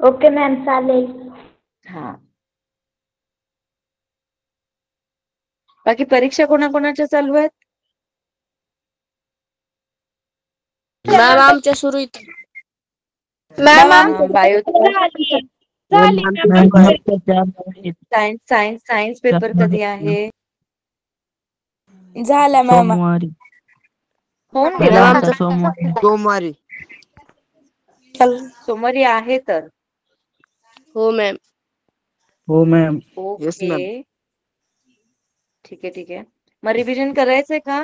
Okay ma'am, चालेल. हा. बाकी परीक्षा कोणाकोणाच्या चालू आहेत? मॅम आमच्या सुरू आहेत. बायो सायन्स पेपर कधी आहे? झाला मॅम. सोमवारी. होऊन गेला आमचा सोमवारी. सोमवारी आहे तर. हो मॅम. हो मॅम. ओके. ठीक आहे ठीक आहे. मग रिव्हिजन करायचंय का?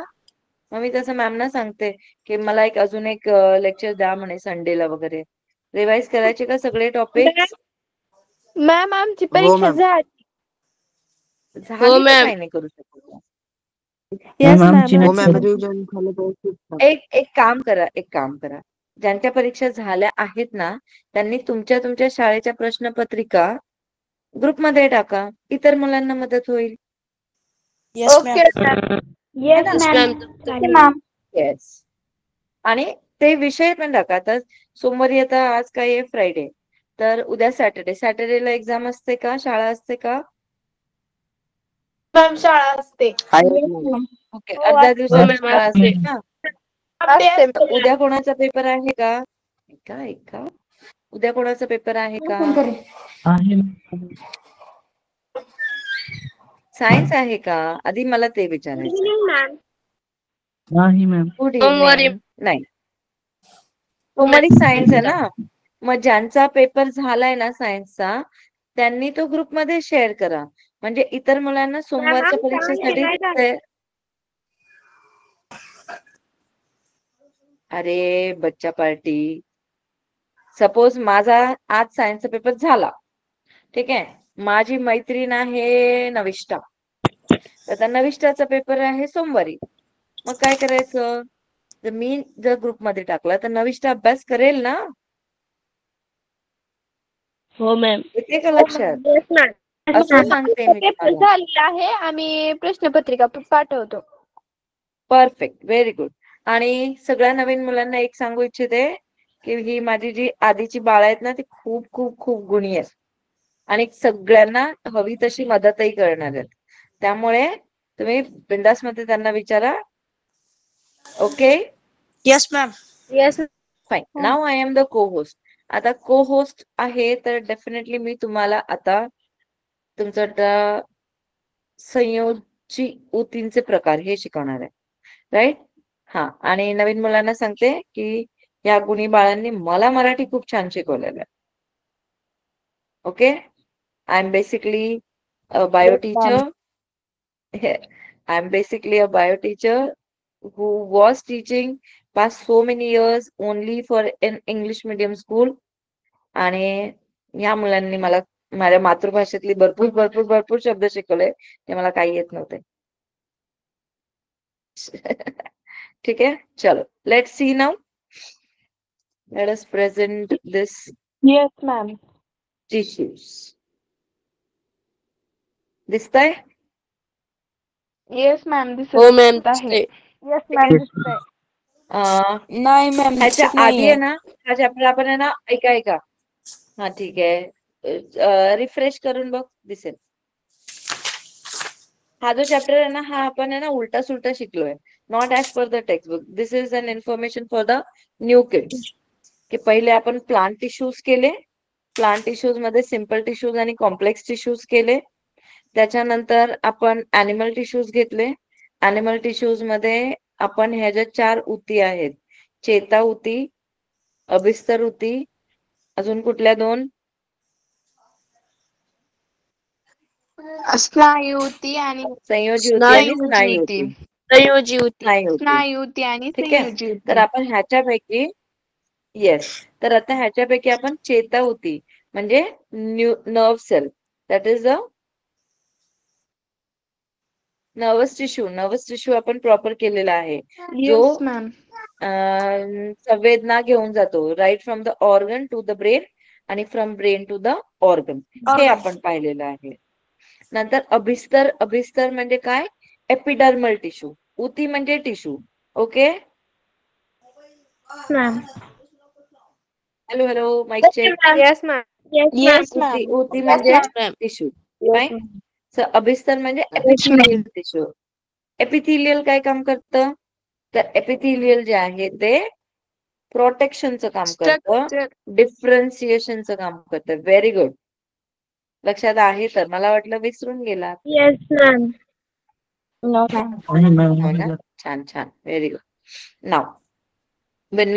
मग मी तसं मॅमना सांगते की मला अजून एक लेक्चर द्या म्हणे संडेला वगैरे. रिवाइज करायचे का सगळे टॉपिक्स? मॅम आमची परीक्षा झाली. झाली तर काही नाही करू शकत. एक काम करा. ज्यांच्या परीक्षा झाल्या आहेत ना, त्यांनी तुमच्या शाळेच्या प्रश्नपत्रिका ग्रुपमध्ये टाका. इतर मुलांना मदत होईल. Okay ma'am. Yes ma'am. Yes. आणि ते विषय पण टाका. आता सोमवारी आज काय आहे? फ्रायडे. तर उद्या सॅटर्डेला एक्झाम असते का? शाळा असते का? मॅम शाळा असते. ओके. अर्ध्या दिवसाची शाळा असते ना? असते. उद्या कोणाचा पेपर आहे का? ऐका. उद्या कोणाचा पेपर आहे का? सायन्स आहे का? आधी मला ते विचारायचं. नाही मॅम. Good evening. नाही, सोमवारी सायन्स आहे ना. मग ज्यांचा पेपर झालाय ना सायन्सचा, त्यांनी तो ग्रुपमध्ये शेअर करा. म्हणजे इतर मुलांना सोमवारच्या परीक्षेसाठी अरे बच्चा पार्टी, सपोज माझा आज सायन्सचा पेपर झाला, ठीक आहे. माझी मैत्रीण आहे नविष्ठा, तर नविष्ठाचा पेपर आहे सोमवारी. मग काय करायचं? मी जर ग्रुपमध्ये टाकला तर नविष्ठा अभ्यास करेल ना? हो मॅम. येते का लक्षात? असं सांगते मी पेपर तुम्हाला. झालेला आहे. आम्ही प्रश्नपत्रिका पाठवतो. Perfect, very good. आणि सगळ्या नवीन मुलांना एक सांगू इच्छिते की ही माझी जी आधीची बाळ आहेत ना, ती खूप खूप खूप गुणी आहेत आणि सगळ्यांना हवी तशी मदतही करणार आहेत. त्यामुळे तुम्ही बिंदास मध्ये त्यांना विचारा. Okay. Yes ma'am. Yes. Fine. Now I am the को होस्ट. आता को होस्ट आहे तर डेफिनेटली मी तुम्हाला आता तुमचं संयोजी ऊतींचे प्रकार हे शिकवणार आहे. राईट? हा. आणि नवीन मुलांना सांगते की या गुणी बाळांनी मला मराठी खूप छान शिकवलेलं आहे. Okay. I am basically a bio teacher. I am basically a bio teacher who was teaching past so many years only for an English medium school. आणि या मुलांनी मला माझ्या मातृभाषेतली भरपूर भरपूर भरपूर शब्द शिकवले, ते मला काही येत नव्हते. ठीक आहे. चलो, let's see now. Let us present this yes ma'am. tissues. दिसतंय? Yes ma'am. हो मॅम. येस मॅम दिसतंय. नाही मॅम. ह्याच्या आधी आहे ना, हा चॅप्टर आपण आहे ना, ऐका. हा ठीक आहे. रिफ्रेश करून बघ, दिसेल. हा जो चॅप्टर आहे ना, हा आपण आहे ना उलटा सुलटा शिकलोय. Not as per the text book. This is an information for the new kids. की पहिले आपण प्लांट टिश्यूज केले. प्लांट टिश्यूज मध्ये सिम्पल टिश्यूज आणि कॉम्प्लेक्स टिश्यूज केले. त्याच्यानंतर आपण ॲनिमल टिश्यूज घेतले. ॲनिमल टिश्यूज मध्ये आपण ह्या ज्या 4 ऊती आहेत, चेता ऊती, अभिस्तर ऊती, अजून कुठल्या 2? स्नायू ऊती आणि संयोजी ऊती आणि स्नायू ऊती. संयोजी ऊती. स्नायू ऊती आणि ठीक आहे. संयोजी ऊती. तर आपण ह्याच्यापैकी तर आता ह्याच्यापैकी आपण चेता ऊती म्हणजे nerve cell, that is a nervous tissue आपण प्रॉपर केलेला आहे, जो येस मॅम. संवेदना घेऊन जातो, right from the organ to the brain आणि from brain to the organ. हे आपण पाहिलेलं आहे. नंतर अभिस्तर म्हणजे काय? Epidermal tissue. ऊती म्हणजे tissue. Okay. Ma'am. Hello mic check. Yes ma'am. Yes, ऊती ma'am. ऊती म्हणजे Yes, ma'am. Tissue. Yes, fine. ma'am. So अभिस्तर म्हणजे Yes, epithelial ma'am. Tissue. Epithelial काय काम करतं? तर एपिथेलियल जे आहे ते प्रोटेक्शनचं काम करतं, स्ट्रक्चर. डिफरन्सिएशनचं काम करतं. Very good. लक्षात आहे तर मला वाटलं विसरून गेलात. Yes, ma'am. No, ma'am. नहीं मैम हो ना? छान छान. Very good. Now when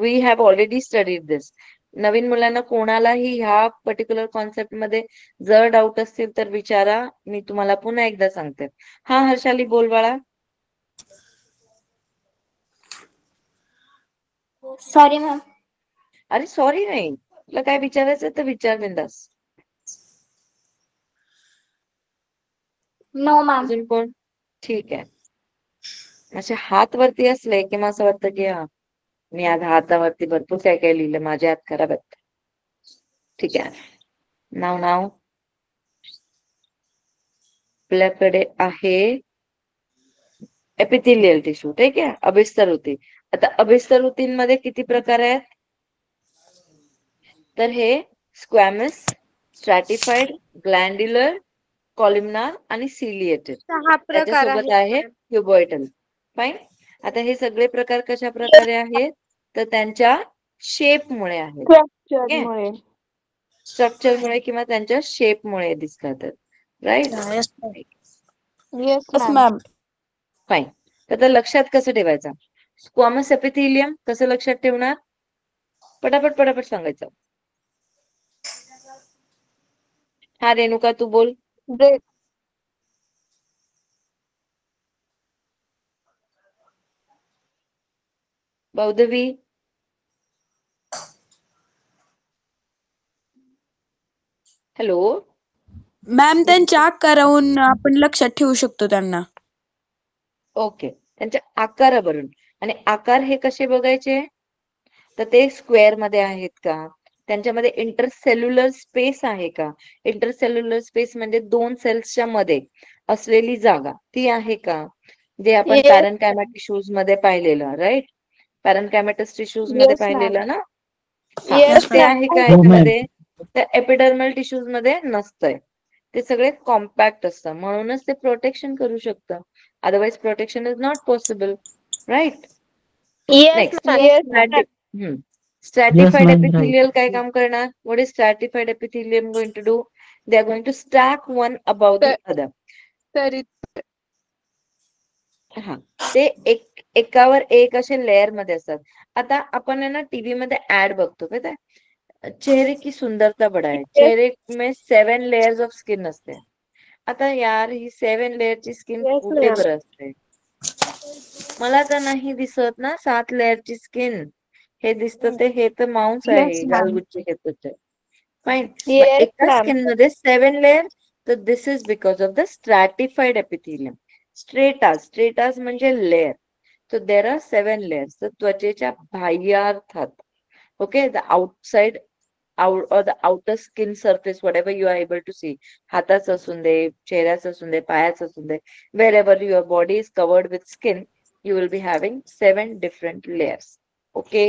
we have already studied this. नवीन मुलांना कोणालाही ह्या पर्टिक्युलर कॉन्सेप्ट मध्ये जर डाऊट असतील तर विचारा. मी तुम्हाला पुन्हा एकदा सांगते. हा हर्षाली बोल बाळा. Sorry ma'am. अरे सॉरी नाही, तुला काय विचारायचं तर विचार बिंदास. No ma'am. अजून कोण? ठीक आहे. असे हात वरती असले की मग असं वाटतं की हा मी आज हातावरती भरपूर काय काय लिहिलं, माझे हात खराब आहेत. ठीक आहे. नाव आपल्याकडे आहे एपिथेलियल टिश्यू. ठीक आहे. अभिस्तर ऊती. आता अभिस्तर ऊतींमध्ये किती प्रकार आहेत? तर हे स्क्वॅमस, स्ट्रॅटिफाईड, ग्लॅन्ड्युलर, कॉलमनार आणि सिलिएटेड. 6 प्रकार त्याच्यासोबत आहे आहेत. क्युबॉइडल. फाईन. आता हे सगळे प्रकार कशा प्रकारे आहेत? तर त्यांच्या शेपमुळे आहेत. स्ट्रक्चरमुळे. स्ट्रक्चरमुळे किंवा त्यांच्या शेपमुळे दिसतात. Right. Yes, ma'am. Yes Yes, ma'am. ma'am. Fine. तर लक्षात कसं ठेवायचं? स्क्वॅमस एपिथेलियम कसं लक्षात ठेवणार? पटापट सांगायचं. हा रेणुका तू बोल. ब्रेक. बौद्धवी. हॅलो. मॅम त्यांच्या आकारावरून आपण लक्षात ठेवू शकतो त्यांना. ओके. त्यांच्या आकारावरून. आणि आकार हे कसे बघायचे? तर ते स्क्वेअर मध्ये आहेत का? त्यांच्यामध्ये इंटरसेल्युलर स्पेस आहे का? इंटरसेल्युलर स्पेस म्हणजे 2 सेल्सच्या मध्ये असलेली जागा ती आहे का? जे आपण Yes. पॅरेन्कायमा टिश्यूज मध्ये पाहिलेलं. राईट. पॅरेन्कायमॅटस टिश्यूज मध्ये Yes, ma'am. पाहिलेलं ना? हा, Yes, तर ते आहे का हो, ma'am. याच्यामध्ये? तर एपिडर्मल टिश्यूज मध्ये नसतंय. ते सगळे कॉम्पॅक्ट असतात, म्हणूनच ते प्रोटेक्शन करू शकतं. Otherwise protection is not possible. Right. Yes, next. ma'am. Yes, ma'am. Stratified ma'am, right. Epithelial काय काम करणार? What is stratified epithelium going to do? They are going to stack one about the other. तरी हा, ते एकावर एक असे layer मध्ये असतात. आता आपण आहे ना टीव्ही मध्ये ऍड बघतो माहिती आहे? चेहरे की सुंदरता बढ़ाए. चेहरे में 7 लेयर्स ऑफ स्किन असते. आता यार ही 7 लेयरची स्किन Yes, कुठे ma'am. बरं असते? मला तर नाही दिसत ना 7 लेयरची स्किन. हे दिसतं ते हे तर मांस Yes, आहे, ma'am. गालगुच्चे खेचूचे. फाईन. Yes, एका ma'am. स्किन मध्ये 7 लेयर. तर this is because of the stratified epithelium. Stratus म्हणजे लेयर. तर देर आर 7 लेयर्स. तर त्वचेच्या बाह्यार्थात, okay, the outside or the outer skin surface, whatever you are able to see, हाताचं असून दे, चेहऱ्याचं असून दे, पायाचं असून दे, wherever your body is covered with skin, you will be having 7 different layers. Okay.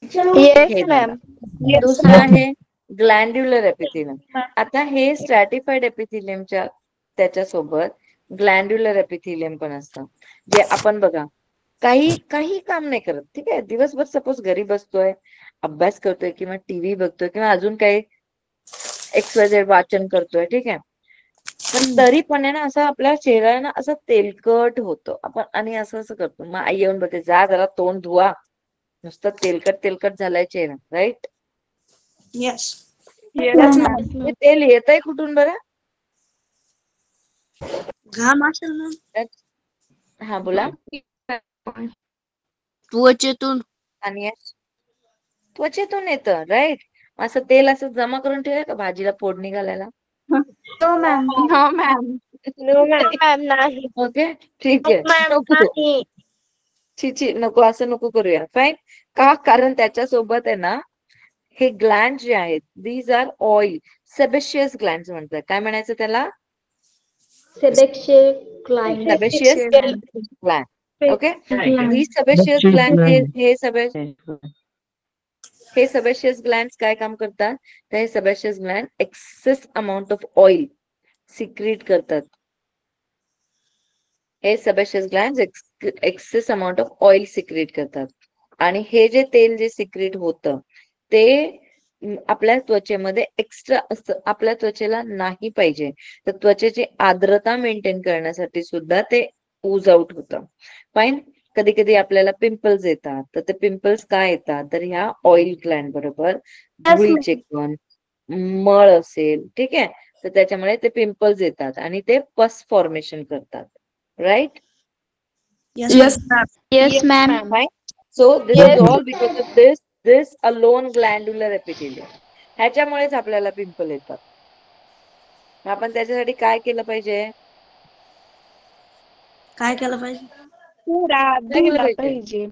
Yes, हे ma'am. झालं. दुसरं आहे ग्लॅन्ड्युलर एपिथेलियम. आता हे स्ट्रॅटिफाईड एपिथेलियमच्या त्याच्यासोबत ग्लॅन्ड्युलर एपिथेलियम पण असतं, जे आपण बघा काही काम नाही करत. ठीक आहे. दिवसभर सपोज घरी बसतोय, अभ्यास करतोय किंवा टीव्ही बघतोय किंवा अजून काही XYZ वाचन करतोय. ठीक आहे. पण तरी पण आहे ना असं आपला चेहरा ना असं तेलकट होतो आपण आणि असं करतो. मग आई येऊन बघते, जा जरा तोंड धुवा, नुसतं तेलकट झालाय चेहरा. राईट. Yes. Yes, ma'am. हे तेल येतंय कुठून बरं? घाम असेल ना हा बोला. त्वचेतून. आणि त्वचेतून येतं. राईट. असं तेल असं जमा करून ठेवलं का भाजीला फोडणी घालायला? No ma'am. No, ma'am. No, ma'am. नाही. ओके. ठीक आहे. Ma'am, नको. नाही. छी नको, असं नको करूया. फाईन. का? कारण त्याच्यासोबत आहे ना हे ग्लँड जे आहेत, these are oil sebaceous gland म्हणतात. काय म्हणायचं त्याला? Sebaceous gland. Sebaceous gland. Okay. ही सेबेशियस ग्लँड हे सगळे हे सेबेशियस ग्लँड्स काय काम करतात, तर हे sebaceous gland excess amount of oil secrete करतात. हे sebaceous gland excess amount of oil secrete करतात. आणि हे जे तेल जे सिक्रीट होतं ते आपल्या त्वचेमध्ये एक्स्ट्रा असतं, आपल्या त्वचेला नाही पाहिजे. तर त्वचेची आर्द्रता मेंटेन करण्यासाठी सुद्धा ते ऊज आउट होतं. फाईन. कधी कधी आपल्याला पिंपल्स येतात, तर ते पिंपल्स काय येतात, तर ह्या ऑइल ग्लँड बरोबर धुळीचे कण, मळ असेल, ठीक आहे, तर त्याच्यामुळे ते पिंपल्स येतात आणि ते पस फॉर्मेशन करतात. Right? Yes, ma'am. Yes, ma'am. Fine. So this is all because of this alone glandular epithelium. ह्याच्यामुळेच आपल्याला पिंपल येतात. आपण त्याच्यासाठी काय केलं पाहिजे? काय केलं पाहिजे? चेहरा काय केलं धुला पाहिजे? पाहिजे.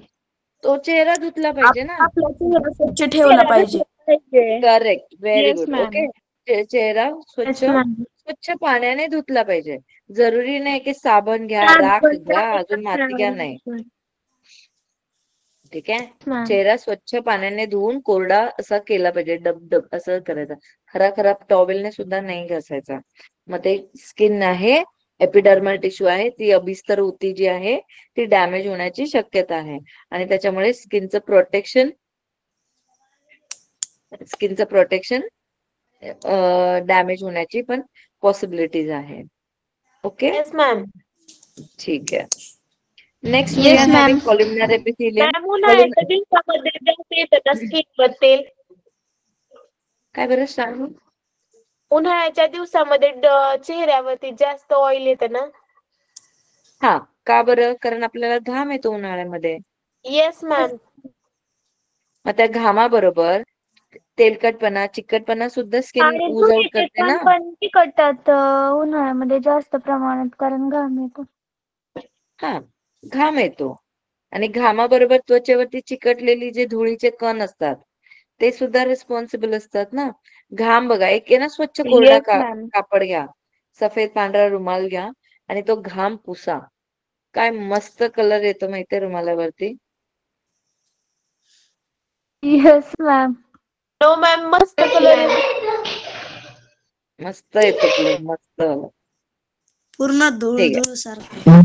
तो चेहरा धुतला पाहिजे ना. आपला चेहरा स्वच्छ ठेवला पाहिजे. Correct. Very Yes, good. ma'am. Okay. चेहरा स्वच्छ पाण्याने धुतला पाहिजे. जरुरी नाही की साबण घ्या, राख घ्या, अजून माती घ्या, नाही. ठीक आहे. Ma'am. चेहरा स्वच्छ पाण्याने धुवून कोरडा असा केला पाहिजे. डबडब असं करायचा. खराब टॉवेलने सुद्धा नाही घासायचा. मग ते स्किन आहे, एपिडर्मल टिश्यू आहे, ती अभिस्तर ऊती जी आहे ती डॅमेज होण्याची शक्यता आहे. आणि त्याच्यामुळे स्किनचं प्रोटेक्शन डॅमेज होण्याची पण पॉसिबिलिटीज आहे. ओके. Yes, ma'am. ठीक आहे. Next we Yes, are ma'am. Having columnar epithelium. Ma'am उन्हाळ्याच्या दिवसामध्ये जास्त येतं का स्किनवर तेल? काय बरं सांगू? उन्हाळ्याच्या दिवसामध्ये चेहऱ्यावरती जास्त ऑइल येतं ना? हा, का बरं? कारण आपल्याला घाम येतो उन्हाळ्यामध्ये. Yes ma'am. मग त्या घामाबरोबर तेलकटपणा, चिकटपणा सुद्धा स्किन आणि ऊज आउट धुळीचे करते कण ना. पण चिकटतात उन्हाळ्यामध्ये जास्त प्रमाणात कारण घाम येतो. हा, घाम येतो. आणि घामाबरोबर त्वचेवरती चिकटलेली जे धुळीचे कण असतात ते सुद्धा रिस्पॉन्सिबल असतात ना. घाम बघा, एक आहे ना स्वच्छ कोरडा येस मॅम. कापड घ्या, सफेद पांढरा रुमाल घ्या आणि तो घाम पुसा. काय मस्त कलर येतो माहितीये रुमालावरती. Yes ma'am. नो मॅम, मस्त कलर येतो. मस्त येतो कलर, मस्त. पूर्ण धूळ ठीक आहे. धूळ सारखं.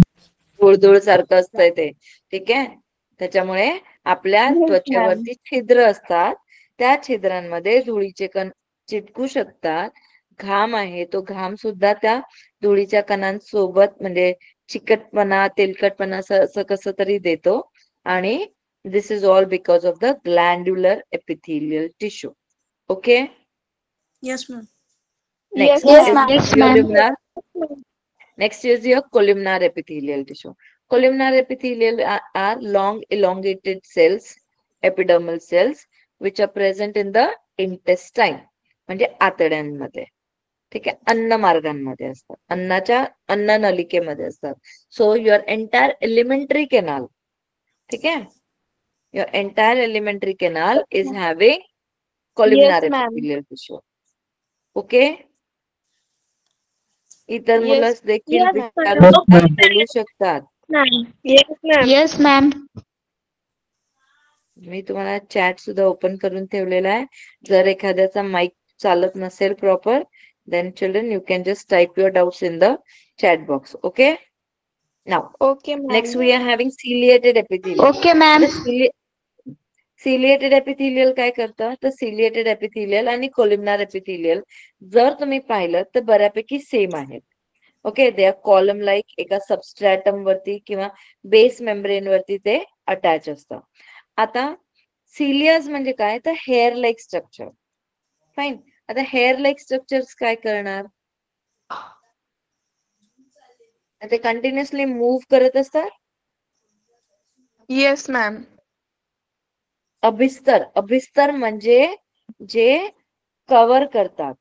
धूळ सारखं असतंय ते. ठीक आहे. त्याच्यामुळे आपल्या Yes, ma'am. त्वचेवरती छिद्र असतात, त्या छिद्रांमध्ये धुळीचे कण चिटकू शकतात. घाम आहे, तो घाम सुद्धा त्या धुळीच्या कणांसोबत म्हणजे चिकटपणा, तेलकटपणा असं कसं तरी देतो. आणि this is all because of the glandular epithelial tissue. Okay. Yes, ma'am. Next Yes, is ma'am. Yes, ma'am. columnar. Next is your columnar epithelial tissue. Columnar epithelial are long elongated cells, epidermal cells, which are present in the intestine. म्हणजे आतड्यांमध्ये. ठीक आहे. अन्न मार्गांमध्ये असतात, अन्न नलिकेमध्ये असतात. So your entire elementary canal, ठीक आहे, your entire elementary canal is having columnar Yes, ma'am. epithelial tissue. Okay. इतर मुलं Yes. देखील Yes, विचारू ma'am. शकतात, बोलू शकतात. Yes, ma'am. Yes, ma'am. मी तुम्हाला चॅट सुद्धा ओपन करून ठेवलेला आहे. जर एखाद्याचा माईक चालत नसेल proper, then children you can just type your doubts in the chat box. Okay. Now, Okay, ma'am. next we are having ciliated epithelium. Okay, ma'am. Ciliated epithelial काय करतं, तर सिलिएटेड एपिथेलियल आणि कोलिमनार एपिथेलियल जर तुम्ही पाहिलं तर बऱ्यापैकी सेम आहेत. Okay. They are column like, एका सबस्ट्रॅटम वरती किंवा बेस मेम्ब्रेन वरती ते अटॅच असतं. आता सिलियाज म्हणजे काय, तर हेअर लाईक स्ट्रक्चर. फाईन. आता हेअर लाईक स्ट्रक्चर्स काय करणार, ते कंटिन्युअसली मूव्ह करत असतात. Yes, ma'am. अभिस्तर म्हणजे जे कव्हर करतात.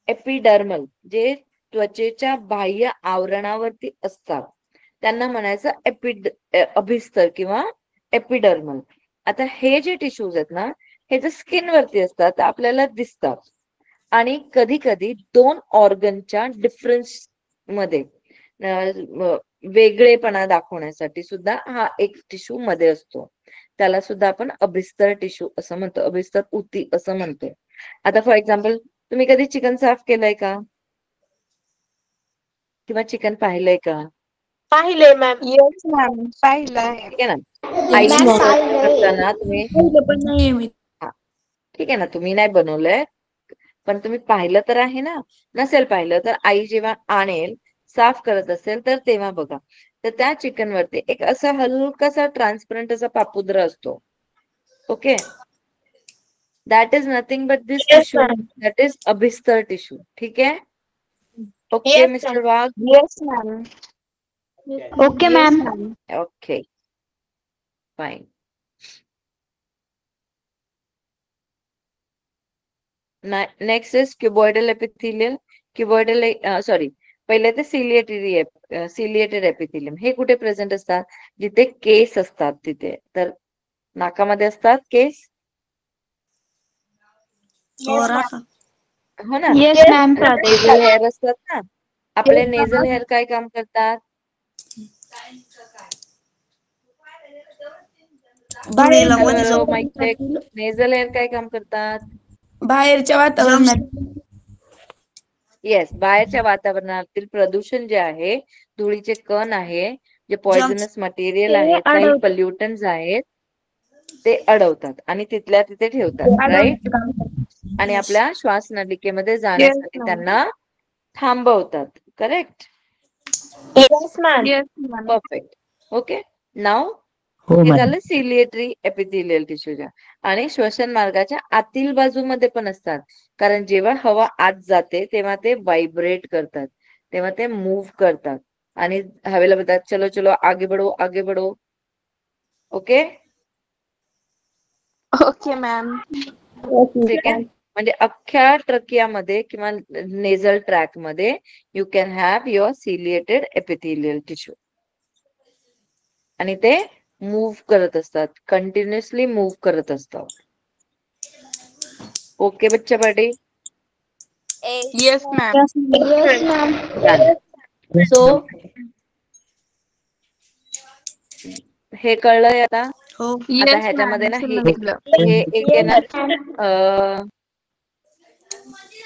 एपिडर्मल जे त्वचेच्या बाह्य आवरणावरती असतात त्यांना म्हणायचं अभिस्तर किंवा एपिडर्मल. आता हे जे टिश्यूज आहेत ना, हे जे स्किन वरती असतात आपल्याला दिसतात. आणि कधी कधी दोन ऑर्गनच्या डिफरन्स मध्ये वेगळेपणा दाखवण्यासाठी सुद्धा हा एक टिश्यू मध्ये असतो. त्याला सुद्धा आपण अभिस्तर टिश्यू असं म्हणतो, अभिस्तर ऊती असं म्हणतो. आता फॉर एक्झाम्पल तुम्ही कधी चिकन साफ केलंय का किंवा चिकन पाहिलंय का? पाहिलंय मॅम. येस मॅम, पाहिलं आहे. ठीक आहे ना. Yes, आईने ma'am. सर्व करताना तुम्ही पाहिलं पण नाहीये मी. ठीक आहे ना, तुम्ही नाही बनवलंय पण तुम्ही पाहिलं तर आहे ना. नसेल पाहिलं तर आई जेव्हा आणेल साफ करत असेल तर तेव्हा बघा, तर त्या चिकन वरती एक असा हलकासा ट्रान्सपरंट असा पापुद्रा असतो. Okay, that is nothing but this Yes, tissue, ma'am. That is अभिस्तर टिश्यू. ठीक आहे. Okay Yes, mister ma'am. Wagh. Yes ma'am. Okay ma'am. Okay fine. Next is cuboidal epithelial. Cuboidal sorry, पहिले ते सिलिएटेड एपिथेलियम. हे कुठे प्रेझेंट असतात? जिथे केस असतात तिथे. तर नाकामध्ये असतात केस, हो ना. Yes ma'am. नेझल हेअर असतात ना. आपले नेझल हेअर काय काम करतात? बाहेर hello mic check. Nasal hair काय काम करतात? बाहेरच्या वातावरणात येस, बाहेरच्या वातावरणातील प्रदूषण जे आहे, धुळीचे कण आहे, जे पॉइझनस मटेरियल आहेत, काही पल्युटन्स आहेत, ते अडवतात आणि तिथल्या तिथे ठेवतात. राईट. आणि आपल्या श्वास नलिकेमध्ये जाण्यासाठी त्यांना थांबवतात. Correct. Yes, ma'am. Perfect. Okay. नाव हो हे मॅम. झालं सिलिएटरी एपिथेलियल टिश्यूच्या. आणि श्वसन मार्गाच्या आतील बाजूमध्ये पण असतात, कारण जेव्हा हवा आत जाते तेव्हा ते व्हायब्रेट करतात, तेव्हा ते मूव्ह करतात आणि हवेला बोलतात चलो चलो आगे बढ़ो आगे बढ़ो. ओके. Okay ma'am. ठीक आहे. म्हणजे अख्ख्या ट्रकियामध्ये किंवा नेझल ट्रॅक मध्ये you can have your ciliated epithelial tissue. आणि ते मूव्ह करत असतात, कंटिन्युअसली मूव्ह करत असतात. ओके बच्चा party. Yes ma'am. Yes ma'am. So हे कळलंय आता. हो. आता ह्याच्यामध्ये ना हे एक आहे ना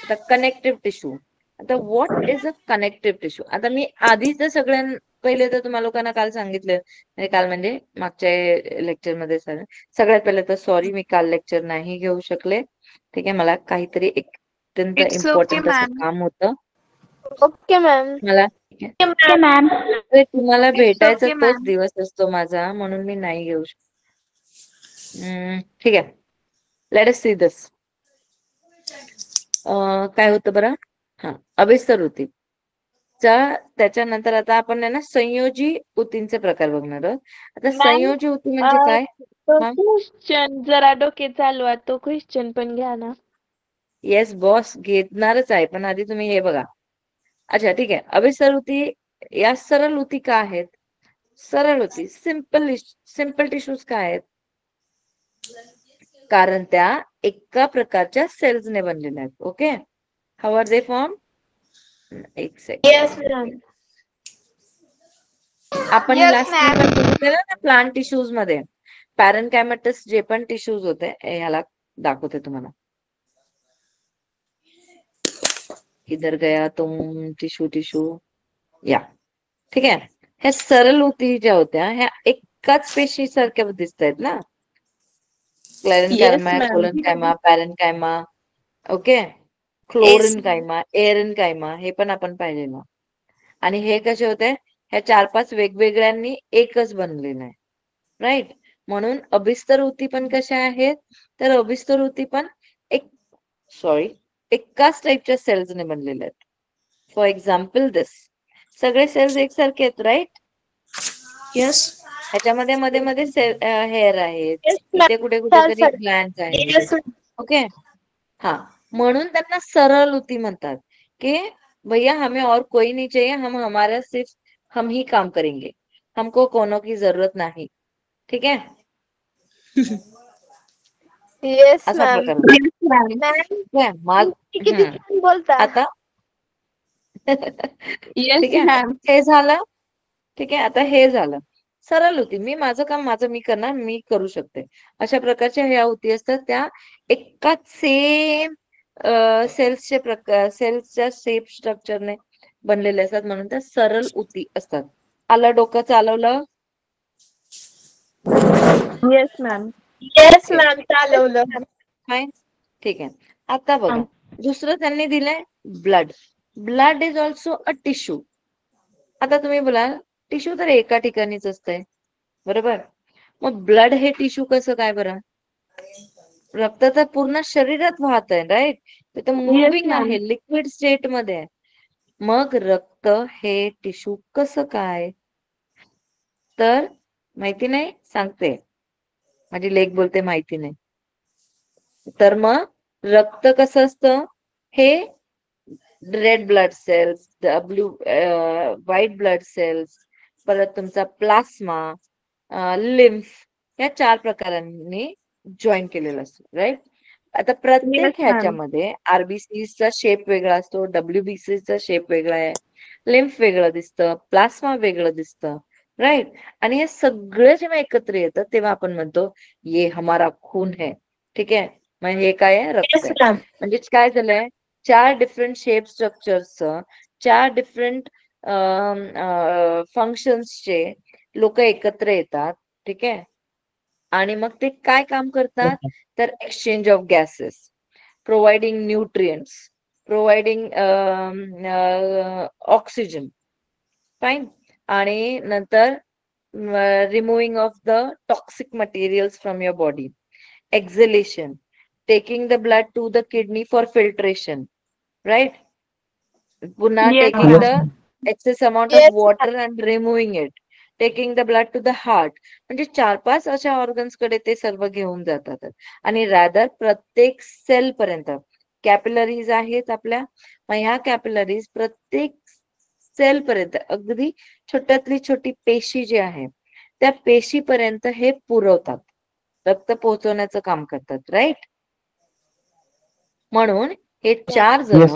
आता कनेक्टिव्ह टिश्यू. आता what is a connective tissue? आता मी आधीच पहिले तर तुम्हाला लोकांना काल सांगितलं, काल म्हणजे मागच्या लेक्चर मध्ये सगळ्यात पहिले तर सॉरी, मी काल लेक्चर नाही घेऊ शकले. ठीक आहे, मला काहीतरी एक अत्यंत It's okay, इम्पॉर्टंट असं ma'am. काम होतं Okay, ma'am. मला. Okay ma'am. ते तुम्हाला भेटायचा okay, तोच ma'am. दिवस असतो माझा, म्हणून मी नाही घेऊ शकत. ठीक आहे. Let us see this. काय होतं बरं? हा, अभिस्तर ऊती. त्याच्यानंतर आता आपण ना संयोजी ऊतींचे प्रकार बघणार आहोत. आता Ma'am, संयोजी ऊती म्हणजे काय? तो हा? क्वेश्चन जरा डोके चालवा, तो क्वेश्चन पण घ्या ना. येस बॉस, घेणारच आहे, पण आधी तुम्ही हे बघा. अच्छा ठीक आहे. अभिस्तर ऊती या सरळ ऊती का आहेत? सरळ ऊती, सिंपल टिश्यूज का आहेत? कारण त्या एका प्रकारच्या सेल्सने बनलेल्या आहेत. Okay. How are they form? एक सेकंड. Yes, ma'am. आपण लास्ट टाइम बघितलेलं ना प्लांट टिश्यूज मध्ये पॅरेनकायमेटस जे पण टिश्यूज होते, ह्याला दाखवते तुम्हाला. इधर गया तुम टिश्यू या. ठीक आहे. ह्या सरळ ऊती ज्या होत्या ह्या एकाच पेशी सारख्या दिसत आहेत ना. क्लेरेन्कायमा, कोलेनकायमा, पॅरेनकायमा. ओके. क्लोरेनकायमा, एरेनकायमा हे पण आपण पाहिलेलं. आणि हे कसे होते? ह्या 4-5 वेगवेगळ्यांनी एकच बनलेलं आहे. राईट. म्हणून अभिस्तर ऊती पण कशा आहेत? तर अभिस्तर ऊती पण एकाच टाईपच्या सेल्सने बनलेल्या आहेत. फॉर एक्झाम्पल दिस. सगळे सेल्स एकसारखे आहेत, राईट? येस. ह्याच्यामध्ये मध्ये मध्ये हेअर आहेत, Yes, इथे ma'am. कुठेतरी ग्लँड्स आहेत. Yes, okay. हाँ, म्हणून त्यांना सरल ऊती म्हणतात कि भैया हमें और कोई नहीं चाहिए, हमारा सिर्फ हम ही काम करेंगे, हमको कोनों की जरूरत नाही. ठीक आहे. yes, असा ma'am. प्रकार. Ma'am, किती छान बोलता. आता येस ठीक आहे, मॅम. हे झालं. ठीक आहे, आता हे झालं. सरळ उती, मी माझं काम माझं मी करणार, मी करू शकते, अशा प्रकारच्या ह्या उती असतात. त्या एकाच सेम सेल्सचे प्रकार, सेल्सच्या शेप स्ट्रक्चरने बनलेले असतात, म्हणून त्या सरळ उती असतात. आलं डोकं चालवलं? Yes ma'am. येस मॅम, चालवलं. फाईन, ठीक आहे. आता बघा, दुसरं त्यांनी दिलंय blood. Blood is also a tissue. आता तुम्ही बोलाल टिश्यू तर एका ठिकाणीच असतंय, बरोबर? मग ब्लड हे टिश्यू कसं काय बरं? रक्त तर पूर्ण शरीरात वाहत आहे, राईट? ते तर मुव्हिंग ma'am. आहे, लिक्विड स्टेट मध्ये आहे. मग रक्त हे टिश्यू कसं काय? तर माहिती नाही, सांगते. माझी लेक बोलते माहिती नाही. तर मग रक्त कसं असतं? हे red blood cells, blue white blood cells, परत तुमचा प्लास्मा, लिम्फ, या 4 प्रकारांनी जॉईन केलेला असतो, राईट? आता प्रत्येक Yes, ma'am. ह्याच्यामध्ये आरबीसीचा शेप वेगळा असतो, डब्ल्यूबीसीचा शेप वेगळा आहे, लिम्फ वेगळं दिसतं, प्लास्मा वेगळं दिसतं, राईट? आणि हे सगळं जेव्हा एकत्र येतं तेव्हा आपण म्हणतो ये हमारा खून है. ठीक आहे? मग हे काय आहे? रक्त Yes, आहे. ma'am. म्हणजे काय झालंय? 4 डिफरंट शेप स्ट्रक्चरचं, 4 डिफरंट फंक्शन्सचे लोक एकत्र येतात, ठीक आहे? आणि मग ते काय काम करतात? तर exchange of gases, providing nutrients, providing oxygen, fine. आणि नंतर removing of the toxic materials from your body, exhalation, taking the blood to the kidney for filtration, right? पुन्हा Yes, taking ma'am. the excess amount of Yes, water and removing it, taking the blood to the heart. म्हणजे 4-5 अशा organs कडे ते सर्व घेऊन जातात. आणि rather प्रत्येक सेल पर्यंत कॅपिलरीज आहेत आपल्या. मग ह्या कॅपिलरीज प्रत्येक सेल पर्यंत, अगदी छोट्यातली छोटी पेशी जी आहे त्या पेशीपर्यंत हे पुरवतात, रक्त पोहोचवण्याचं काम करतात, राईट? म्हणून हे 4 जण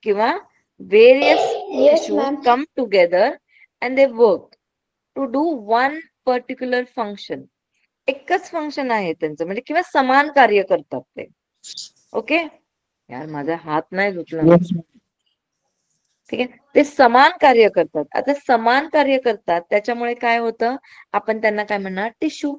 किंवा various Yes, tissues ma'am. come together and they work to do one particular function. एकच फंक्शन आहे त्यांचं, म्हणजे किंवा समान कार्य करतात ते. ओके? यार माझा हात नाही दुखला. ठीक आहे? ते समान कार्य करतात. आता समान कार्य करतात त्याच्यामुळे काय होतं? आपण त्यांना काय म्हणणार? टिश्यू.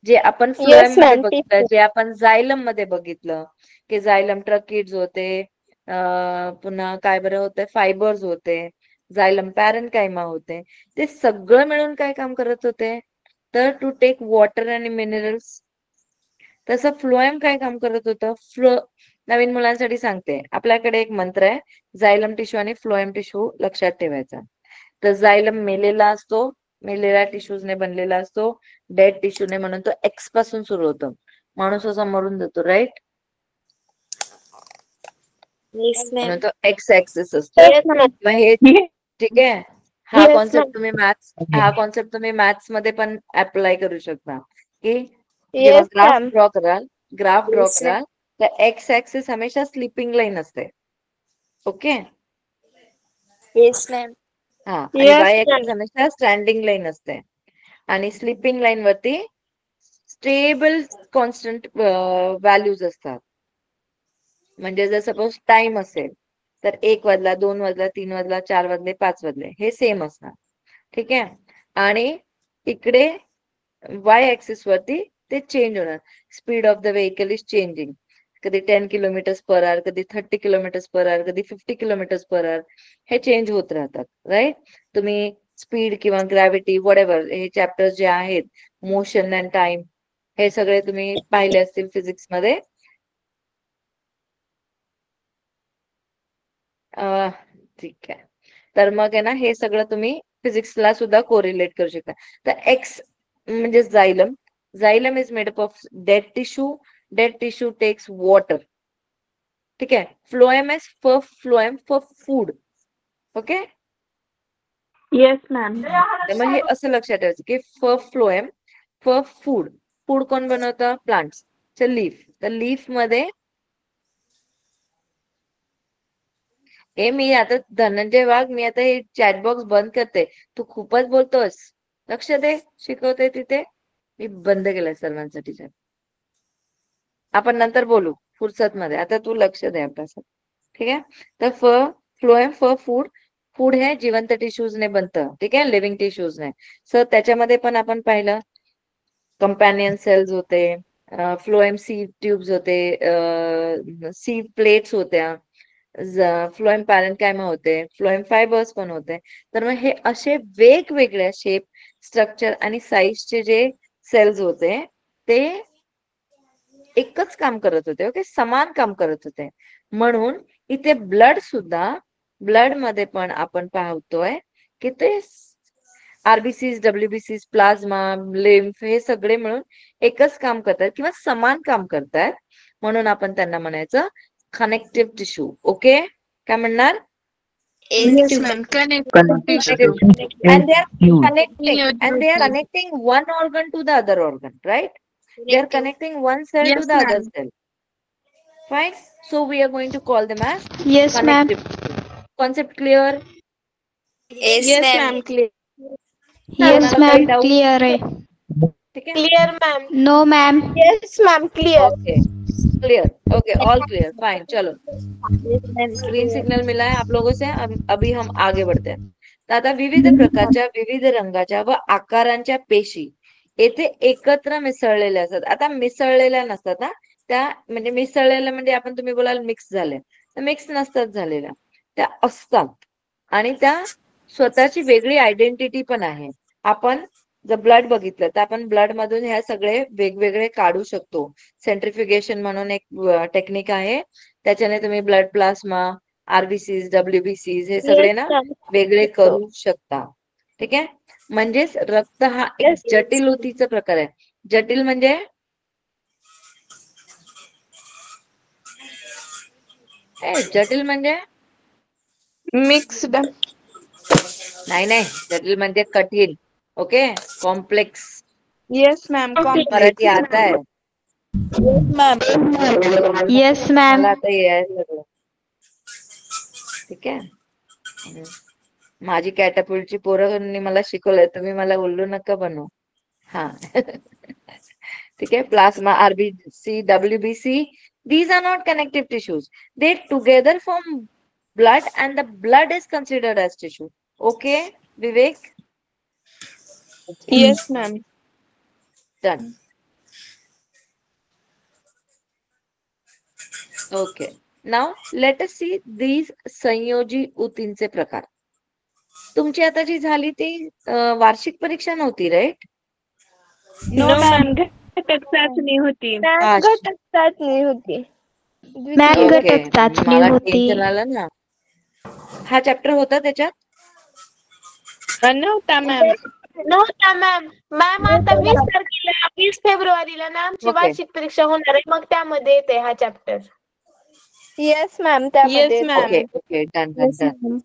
जे आपण फ्लोएम Yes, मध्ये ma'am. बघितलं, जे आपण जायलम मध्ये बघितलं, की जायलम ट्रकिड्स होते, पुन्हा काय बरं होतं, फायबर्स होते, जायलम पॅरेन्काइमा होते. ते सगळं मिळून काय काम करत होते? तर टू टेक वॉटर आणि मिनरल्स. तसं फ्लोएम काय काम करत होतं? नवीन मुलांसाठी सांगते, आपल्याकडे एक मंत्र आहे, जायलम टिश्यू आणि फ्लोएम टिश्यू लक्षात ठेवायचा. तर जायलम मेलेला असतो, मेलेल्या टिश्यूजने बनलेला असतो, डेड टिश्यूने, म्हणून तो एक्स पासून सुरू होतो. माणूस असा मरून जातो, राईट? Yes, म्हणून ma'am. तो एक्स ऍक्सिस असतो. Yes, ma'am. मग हे ठीक आहे, हा Yes, कॉन्सेप्ट ma'am. तुम्ही मॅथ्स मध्ये पण अप्लाय करू शकता, की जेव्हा Yes, ग्राफ ma'am. ड्रॉ कराल, Yes, ma'am. तर एक्स ऍक्सिस हमेशा स्लिपिंग लाईन असते. ओके? Yes, ma'am. हा, आणि Yes, वाय ma'am. ऍक्सिस हमेशा स्टँडिंग लाईन असते. आणि स्लिपिंग लाईन वरती स्टेबल कॉन्स्टंट व्हॅल्यूज असतात. म्हणजे जर सपोज टाइम असेल तर 1 वाजला, 2 वाजला, 3 वाजला, 4 वाजले, 5 वाजले, हे सेम असणार. ठीक आहे? आणि इकडे वाय ऍक्सिस वरती ते चेंज होणार. Speed of the vehicle is changing. कधी 10 किलोमीटर्स पर आवर, कधी 30 किलोमीटर्स पर आवर, कधी 50 किलोमीटर्स पर आवर, हे चेंज होत राहतात, राईट? तुम्ही स्पीड किंवा ग्रॅव्हिटी व्हॉटएव्हर हे चॅप्टर्स जे आहेत, मोशन अँड टाइम, हे सगळे तुम्ही पाहिले असतील फिजिक्स मध्ये. ठीक आहे. तर मग आहे ना, हे सगळं तुम्ही फिजिक्सला सुद्धा कोरिलेट करू शकता. तर एक्स म्हणजे xylem. Xylem is made up of dead tissue. Dead tissue takes water. ठीक आहे? Phloem is phloem for food. Okay? Yes, ma'am. तर मग हे असं लक्षात ठेवायचं की फ्लोएम फॉर फूड. फूड कोण बनवतं? प्लांट्स. लीफ. तर लीफ मध्ये मी आता धनंजय वाघ, मी आता हे चॅटबॉक्स बंद करते. तू खूपच बोलतोस. लक्ष दे, शिकवते तिथे. मी बंद केलंय सर्वांसाठी chat. आपण नंतर बोलू फुरसत मध्ये. आता तू लक्ष दे अभ्यासात. ठीक आहे. तर फ्लोएम फूड. फूड हे जिवंत टिश्यूजने बनतं. ठीक आहे, लिव्हिंग टिश्यूजने. सर त्याच्यामध्ये पण आपण पाहिलं कंपॅनियन सेल्स होते, फ्लोएम सीड ट्यूब्स होते, सीड प्लेट्स होत्या, फ्लोएम पॅरेन्कायमा होते, फ्लोएम फायबर्स पण होते. तर मग हे असे वेगवेगळ्या शेप, स्ट्रक्चर आणि साईजचे जे सेल्स होते ते एकच काम करत होते. ओके, समान काम करत होते. म्हणून इथे ब्लड मध्ये पण आपण पाहतोय की ते आरबीसीज, डब्ल्यूबीसीज, प्लाझ्मा, लिम्फ हे सगळे मिळून एकच काम करतात किंवा समान काम करतात. म्हणून आपण त्यांना म्हणायचं कनेक्टिव्ह टिश्यू. ओके, काय म्हणणार? Yes, ma'am. Connective tissue. And they are Huge. connecting one organ to the other organ, right? They are connecting one cell to Yes, the other ma'am. cell. Fine. So we are going to call them as Yes, ma'am. connective tissue. Concept clear? Yes, ma'am. Clear. Yes, कोणाला काही ma'am. Doubt? Clear आहे. ठीक आहे. Clear ma'am. No, ma'am. Yes ma'am, clear. Okay, clear. Okay, all clear. Fine, चलो. Green signal मिला है आप लोगों से. अभी हम आगे बढ़ते हैं. तर आता विविध प्रकारच्या, विविध रंगाच्या व आकारांच्या पेशी येथे एकत्र मिसळलेल्या असतात. आता मिसळलेल्या नसतात हा. त्या म्हणजे मिसळलेल्या म्हणजे आपण तुम्ही बोलाल मिक्स झाले, तर मिक्स नसतात झालेल्या, त्या असतात. आणि त्या स्वतःची वेगळी आयडेंटिटी पण आहे. आपण जर ब्लड बघितलं तर आपण ब्लड मधून ह्या सगळे वेगवेगळे काढू शकतो. सेंट्रिफ्युगेशन म्हणून एक टेक्निक आहे. त्याच्याने तुम्ही ब्लड प्लाझ्मा, आरबीसीज, डब्ल्यूबीसीज हे सगळे ना वेगळे करू शकता. ठीक आहे. म्हणजेच रक्त हा एक जटिल ऊतीचा प्रकार आहे. जटिल म्हणजे जटिल म्हणजे Mixed. नाही, जटिल म्हणजे कठीण. Okay, complex. Yes, ma'am. Marathi Complex. आता है. Yes, ma'am. Yes, ma'am. मला आता यायला लागलं. ठीक आहे. माझी कॅटॅपुल्टची पोरांनी मला शिकवलंय, तुम्ही मला उल्लू नका बनवू. हा. ठीक आहे. Plasma, RBC, WBC, these are not connective tissues. They together form blood and the blood is considered as tissue. Okay, Vivek? Yes, ma'am. Done. Okay. Now let us see these संयोजी ऊतींचे प्रकार. तुमची आता जी झाली ती वार्षिक परीक्षा नव्हती, राईट? No, ma'am. घटक चाचणी होती. घटक चाचणी होती. मॅम ओके, घटक चाचणी मला होती. टेन्शन आलं ना. हा चॅप्टर होता त्याच्यात? नव्हता, मॅम. नव्हता मॅम. मॅम आता 20 फेब्रुवारीला ना आमची ओके. वार्षिक परीक्षा होणार आहे, मग त्यामध्ये येते हा chapter. Yes, ma'am. Yes, ma'am. Okay okay, done done done.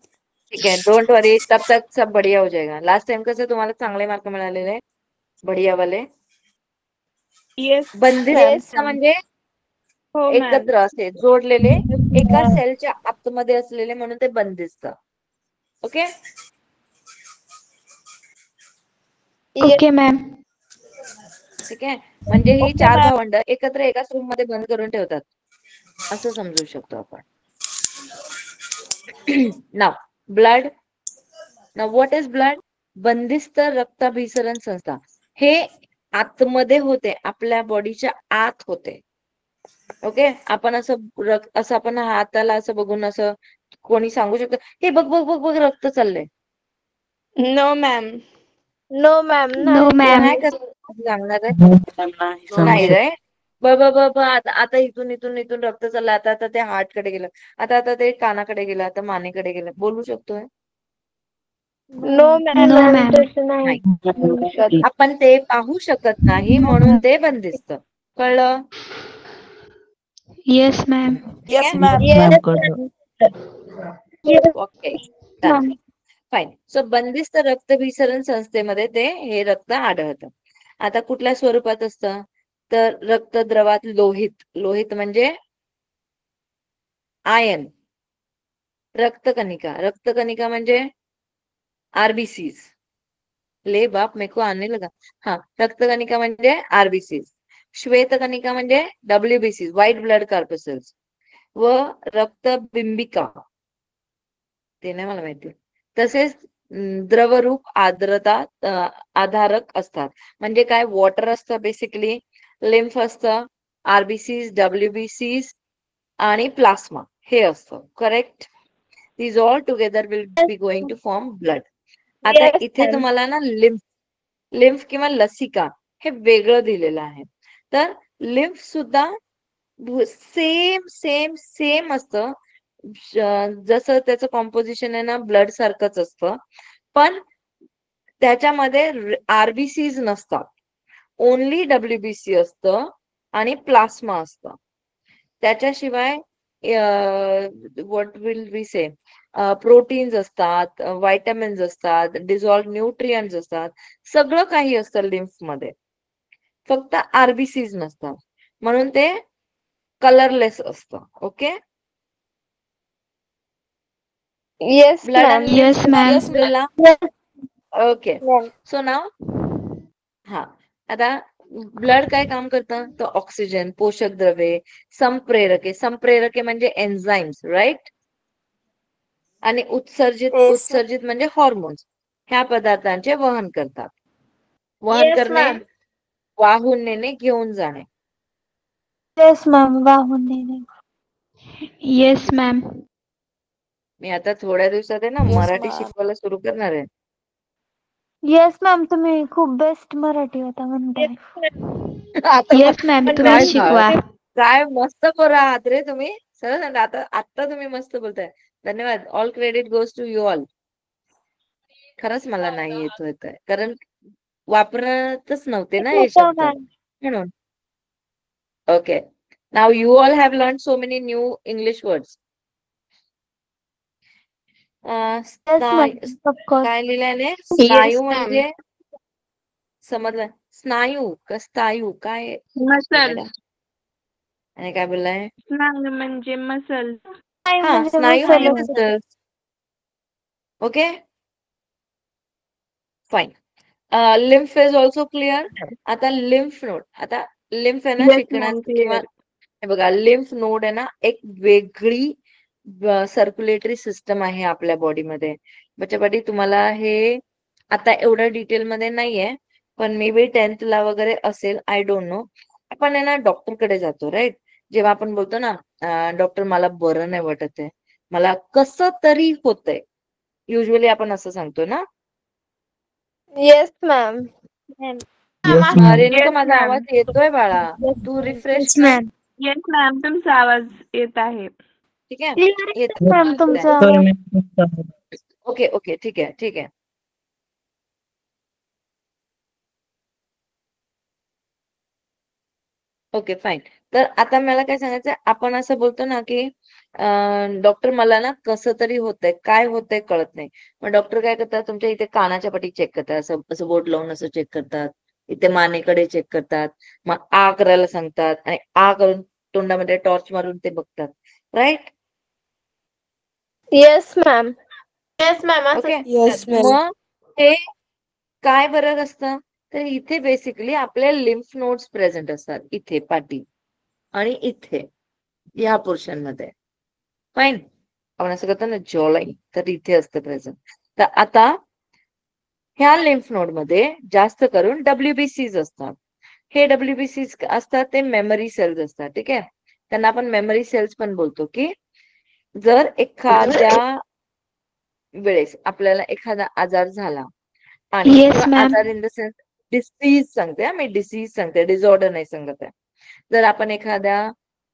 ठीक है, डोंट वरी, तब तक सब बढ़िया हो जाएगा. लास्ट टाइम कसं तुम्हाला चांगले मार्क मिळालेले, बढ़िया वाले. Yes, बंदिस्त म्हणजे हो, मॅम. एकत्र असे जोडलेले एका सेलच्या आतमध्ये असलेले, म्हणून ते बंदिस्त. ओके. Okay ma'am. ठीक आहे. म्हणजे ही चार भावंड एकत्र एकाच रूम मध्ये बंद करून ठेवतात, असं समजू शकतो आपण. Now blood. Now what is blood? बंदिस्त रक्ताभिसरण संस्था. हे आतमध्ये होते, आपल्या बॉडीच्या आत होते. ओके. आपण असं आपण हाताला असं बघून असं कोणी सांगू शकतं, हे बघ बघ बघ बघ रक्त चाललंय? No, ma'am. No ma'am, no ma'am. नाही कसं सांगणार आहे? नाही रे. आता इथून इथून इथून रक्त चाललं, आता ते हार्ट कडे गेलं, आता ते कानाकडे गेलं, आता मानेकडे गेलं, बोलू शकतोय? No ma'am. No ma'am. तसं नाही. आपण ते पाहू शकत नाही, म्हणून ते बंदिस्त. कळलं? Yes ma'am. Yes, ma'am. Okay, fine. So बंदिस्त रक्तभिसरण संस्थेमध्ये ते हे रक्त आढळतं. आता कुठल्या स्वरूपात असतं? तर रक्तद्रवात लोहित. लोहित म्हणजे आयन, रक्तकणिका म्हणजे आरबीसीज. ले बाप मेको आने लगा. हा, रक्तकणिका म्हणजे आरबीसीज, श्वेतकणिका म्हणजे डब्ल्यूबीसीज, व्हाईट ब्लड कॉर्पसेल्स, व रक्तबिंबिका ते नाही मला माहिती. तसेच द्रवरूप आधारक असतात. म्हणजे काय, वॉटर असतं बेसिकली, लिम्फ असतं, आरबीसीज, डब्ल्यूबीसीज आणि प्लास्मा हे असतं. Correct. These all together will be going to form blood. आता Yes, इथे ma'am. तुम्हाला ना लिम्फ किंवा लसिका हे वेगळं दिलेलं आहे. तर लिम्फ सुद्धा सेम सेम सेम असतं. जसं त्याचं कॉम्पोजिशन आहे ना ब्लड सारखंच असतं, पण त्याच्यामध्ये आरबीसीज नसतात. ओनली डब्ल्यूबीसी असतं आणि प्लास्मा असतं. त्याच्याशिवाय what will we say, proteins असतात, व्हायटॅमिन्स असतात, डिझॉल्व्ह न्यूट्रियंट्स असतात, सगळं काही असतं लिम्फ मध्ये, फक्त आरबीसीज नसतात. म्हणून ते कलरलेस असतं. Okay. Yes, blood ma'am. And lymph Yes, ma'am. समजला? Yes, okay. ma'am. सो नाव हा, आता ब्लड काय काम करतं, तर ऑक्सिजन, पोषक द्रव्ये, संप्रेरके म्हणजे एन्झाइम्स, राईट, आणि Yes, उत्सर्जित म्हणजे हॉर्मोन्स, ह्या पदार्थांचे वहन करतात. वहन yes, करणे, ma'am. वाहून नेणे, घेऊन जाणे. येस मॅम, वाहून नेणे. Yes, ma'am. मी आता थोड्या दिवसात आहे ना Yes, मराठी ma'am. शिकवायला सुरू करणार आहे. येस मॅम, तुम्ही खूप बेस्ट मराठी होता म्हणताय. आता Yes, ma'am. पण तुम्ही काय शिकवा. काय मस्त पोरं आहात रे तुम्ही. सरळ सांगा, आता तुम्ही मस्त बोलताय. धन्यवाद. All credit goes to you all. खरंच मला नाही येत आहे, कारण वापरतच नव्हते ना हे शब्द, मॅम. म्हणून. Okay. Now you all have learn so many new English words. Yes ma'am, of course. काय लिहिल्याने, Yes, स्नायू ma'am. म्हणजे समजलं, स्नायू का स्नायू काय मसल. बेटा? आणि काय बोललाय? स्नायू म्हणजे मसल. नाही हा, म्हणजे स्नायू म्हणजे मसलच. Muscles. Okay, fine. Lymph is also clear. आता लिम्फ नोड, आता लिम्फ आहे ना येस शिकण्यात मॅम, किंवा क्लिअर. हे बघा, लिम्फ नोड आहे ना एक वेगळी सर्क्युलेटरी सिस्टम आहे आपल्या बॉडीमध्ये. त्याच्यासाठी तुम्हाला हे आता एवढ्या डिटेलमध्ये नाहीये, पण मे बी 10th ला वगैरे असेल, आय डोंट नो. आपण आहे ना डॉक्टर कडे जातो, राईट. जेव्हा आपण बोलतो ना डॉक्टर मला बरं नाही वाटत आहे, मला कसं तरी होतंय, युजली आपण असं सांगतो ना. Yes, ma'am. Ma'am. Yes, Renuka, ma'am. Yes माझा मॅम. आवाज येतोय बाळा, तू रिफ्रेश येस कर. मॅम. येस मॅम, तुमचा आवाज येत आहे. ठीक आहे, क्लिअर येत आहे मॅम तुमचा Sorry, आवाज. ma'am. ओके ओके, ठीक आहे ठीक आहे. Okay, fine. तर आता मला काय सांगायचं, आपण असं बोलतो ना की डॉक्टर मला ना कसं तरी होतंय, काय होतंय कळत नाही. मग डॉक्टर काय करतात, तुमच्या इथे कानाच्या पाठी चेक करतात, असं असं बोट लावून असं चेक करतात, इथे मानेकडे चेक करतात, मग आ करायला सांगतात, आणि आ करून तोंडामध्ये टॉर्च मारून ते बघतात, right. Yes, ma'am. Yes, ma'am. असं ओके. Yes, ma'am. मग हे काय फरक असतं, तर इथे बेसिकली आपले लिम्फ नोड्स प्रेझेंट असतात, इथे पाठी आणि इथे या पोर्शन मध्ये. फाईन. आपण असं करतो ना जॉलाईन, तर इथे असतं प्रेझेंट. तर आता ह्या लिम्फ नोड मध्ये जास्त करून डब्ल्यूबीसीज असतात. हे डब्ल्यूबीसीज असतात ते मेमरी सेल्स असतात, ठीक आहे. त्यांना आपण मेमरी सेल्स पण बोलतो. की जर एखाद्या वेळेस आपल्याला एखादा आजार झाला, आणि Yes, किंवा ma'am. आजार इन द सेन्स डिसीज सांगते, मी डिसीज सांगते, डिसऑर्डर नाही सांगत आहे. जर आपण एखाद्या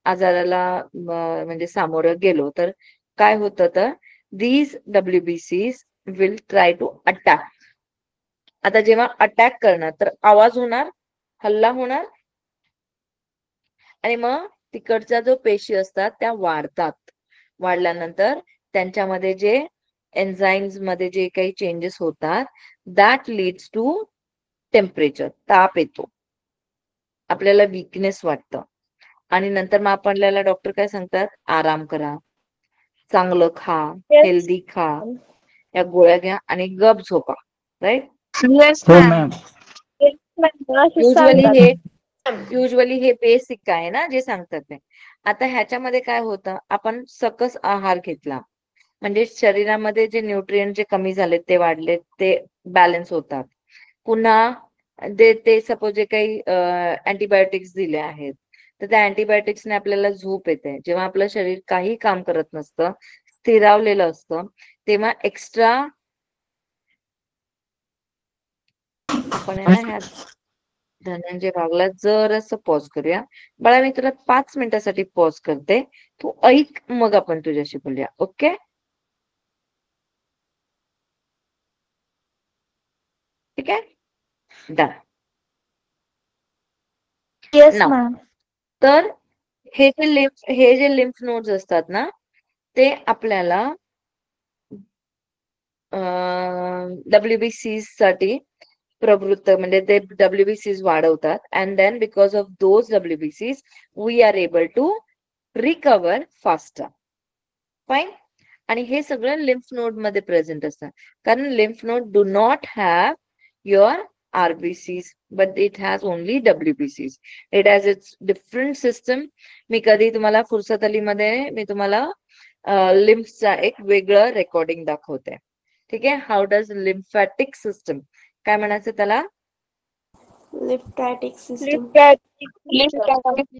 आजाराला म्हणजे सामोरं गेलो, तर काय होतं, तर दीज डब्ल्यूबीसीज विल ट्राय टू अटॅक. आता जेव्हा अटॅक करणार, तर आवाज होणार, हल्ला होणार, आणि मग तिकडच्या जो पेशी असतात त्या वाढतात. वाढल्यानंतर त्यांच्यामध्ये जे एन्झाइम्स मध्ये जे काही चेंजेस होतात, दॅट लीड्स टू टेम्परेचर, ताप येतो, आपल्याला वीकनेस वाटतं, आणि नंतर मग आपल्याला डॉक्टर काय सांगतात, आराम करा, चांगलं खा, Yes. हेल्दी खा, या गोळ्या घ्या आणि गप झोपा. राईट? येस हो मॅम. मॅम. Yes, ma'am. असं युजली सांगतात. हे बेसिक आहे ना जे सांगतात ते. आता ह्याच्यामध्ये काय होतं, आपण सकस आहार घेतला म्हणजे शरीरामध्ये जे न्यूट्रिएंट जे कमी झालेत ते वाढलेत ते बॅलन्स होतात. पुन्हा ते सपोज जे काही अँटीबायोटिक्स दिले आहेत तर त्या अँटीबायोटिक्सने आपल्याला झोप येते. जेव्हा आपलं शरीर काही काम करत नसतं, स्थिरावलेलं असतं, तेव्हा एक्स्ट्रा आपण आहे ना ह्या धनंजय भागला जरासं पॉज करूया. बाळा मी तुला 5 मिनिटासाठी पॉज करते, तू ऐक मग आपण तुझ्याशी बोलूया. ओके? ठीक आहे? डन. येस नाव मॅम. तर हे जे लिम्फ नोड्स असतात ना ते आपल्याला WBCs साठी प्रवृत्त म्हणजे ते WBCs वाढवतात and then because of those WBCs we are able to recover faster. Fine. आणि हे सगळं लिम्फ नोड मध्ये प्रेझेंट असतं कारण lymph node do not have your RBCs but it has only WBCs. It has its different system. मी कधी तुम्हाला फुर्सत अली मध्ये मी तुम्हाला लिम्फचा एक वेगळं रेकॉर्डिंग दाखवते. ठीक आहे? हाऊ डज लिम्फॅटिक सिस्टम काय म्हणायचं त्याला? Lymphatic system. Lymphatic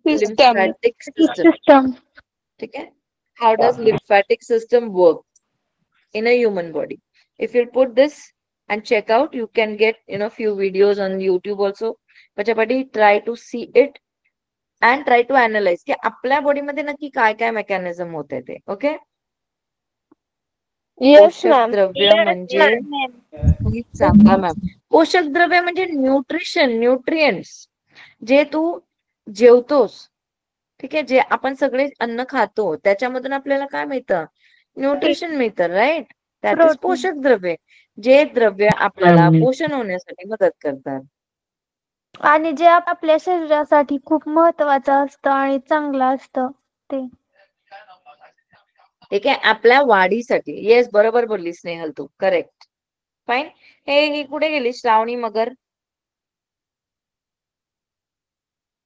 system. System. ठीक आहे? How does lymphatic system work in a human body? If you put this and check out, you can get few videos on YouTube also. But try to see it and try to analyze की आपल्या body मध्ये नक्की काय काय mechanism होते ते. Okay? Yes, पोषक ma'am. द्रव्य म्हणजे सांगा मॅम. पोषक द्रव्य म्हणजे न्यूट्रिएंट्स जे तू जेवतोस. ठीक आहे? जे आपण सगळे अन्न खातो त्याच्यामधून आपल्याला काय मिळतं? न्यूट्रिशन मिळतं. राईट? त्यातच प्रोटीन. पोषक द्रव्य जे द्रव्य आपल्याला पोषण होण्यासाठी मदत करतात. आणि जे आपल्या शरीरासाठी खूप महत्वाचं असतं आणि चांगलं असतं ते. ठीक आहे? आपल्या वाढीसाठी. येस, बरोबर बोलली स्नेहल तू. करेक्ट. फाईन. ही कुठे गेली श्रावणी मगर?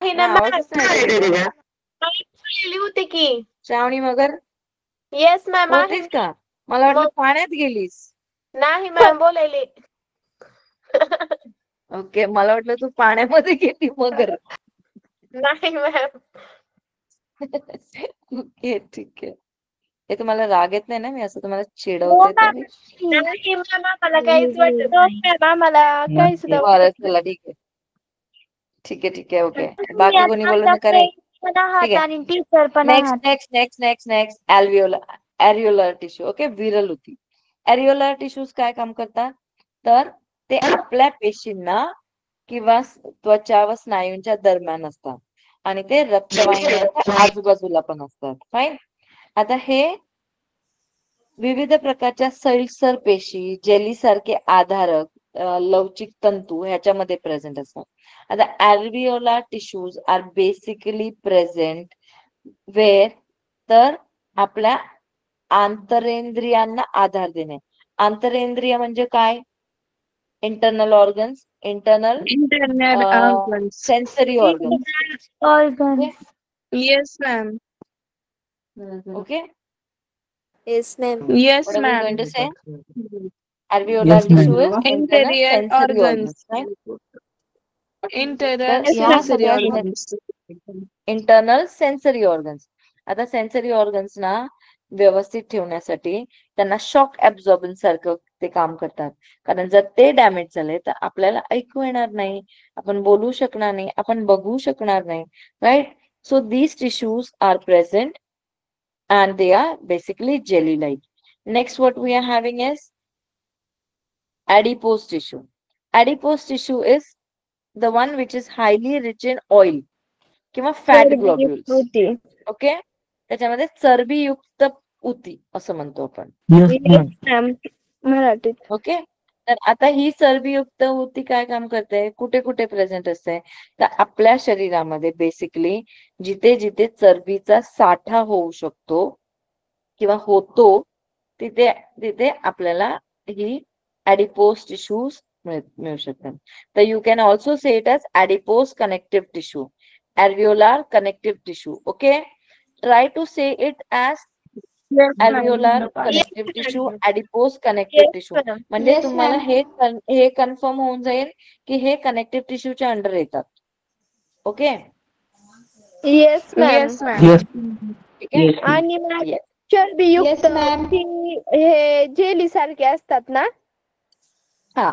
आहे ना आवाजच नाही येत तुझा. बोललेली होती की. श्रावणी मगर येस मॅम आहे. होतीस का? मला वाटलं पाण्यात गेलीस. नाही मॅम बोलायली. ओके, मला वाटलं तू पाण्यामध्ये गेली मगर. नाही मॅम. ओके, ठीक आहे. हे तुम्हाला राग येत नाही ना? मी असं तुम्हाला चिडवते तरी? नाही मॅम आम्हाला काहीच वाटत नाही मॅम. आम्हाला काही सुद्धा बरं, वाटत चला ठीक आहे. ठीक आहे, ठीक आहे. ओके. नाही. बाकी कोणी बोललं नाही करेक्ट? पण आहात ठीक आहे. आणि टीचर पण आहात. Next ॲरिओलर tissue. ओके, विरल होती. ॲरिओलर टिश्यूज काय काम करतात? तर ते आपल्या पेशींना किंवा त्वचा व स्नायूंच्या दरम्यान असतात आणि ते रक्तवाहिन्यांच्या आजूबाजूला पण असतात. फाईन. आता हे विविध प्रकारच्या सैलसर पेशी, जेली सारखे आधारक, लवचिक तंतू ह्याच्यामध्ये प्रेझेंट असतात. आता alveolar tissues are basically present where तर आपल्या आंतरेंद्रियांना आधार देणे. आंतरेंद्रिय म्हणजे काय? Internal organs, internal sensory organs. Organ. Yes ma'am. Okay? Yes, ma'am. Yes What are we ma'am. going to say? Alveolar Yes, ma'am. tissue is internal Interior sensory organs. organs. Right? Interior तर ह्या sensory सगळ्या organs. Internal sensory organs. आता sensory organs ना व्यवस्थित ठेवण्यासाठी त्यांना shock ऍब्झॉर्बन सारखं ते काम करतात. कारण जर ते डॅमेज झाले तर आपल्याला ऐकू येणार नाही, आपण बोलू शकणार नाही, आपण बघू शकणार नाही. Right? So these tissues are present and they are basically jelly like. Next what we are having is adipose tissue. Adipose tissue is the one which is highly rich in oil किंवा fat globules. Okay? त्याच्यामध्ये चरबीयुक्त उती असं म्हणतो आपण. Yes, ma'am. Ma'am मराठीत. Okay? तर आता ही चरबीयुक्त उती काय काम करते? कुठे कुठे प्रेझेंट असते? तर आपल्या शरीरामध्ये बेसिकली जिथे जिथे चरबीचा साठा होऊ शकतो किंवा होतो तिथे तिथे आपल्याला ही ऍडिपोज टिश्यूज मिळू शकतात. तर you can also say it as adipose connective tissue, alveolar connective tissue. Okay, try to say it as alveolar connective tissue, adipose connective Yes, tissue. ma'am. म्हणजे Yes, तुम्हाला ma'am. हे कन्फर्म होऊन जाईल की हे कनेक्टिव्ह टिश्यूच्या अंडर येतात. Okay, Yes, ma'am. Yes, ma'am. Yes. ठीक आहे. Yes. ma'am. आणि मॅम Yes. चरबीयुक्त Yes, ma'am. ती हे जेली सारखे असतात ना? हा,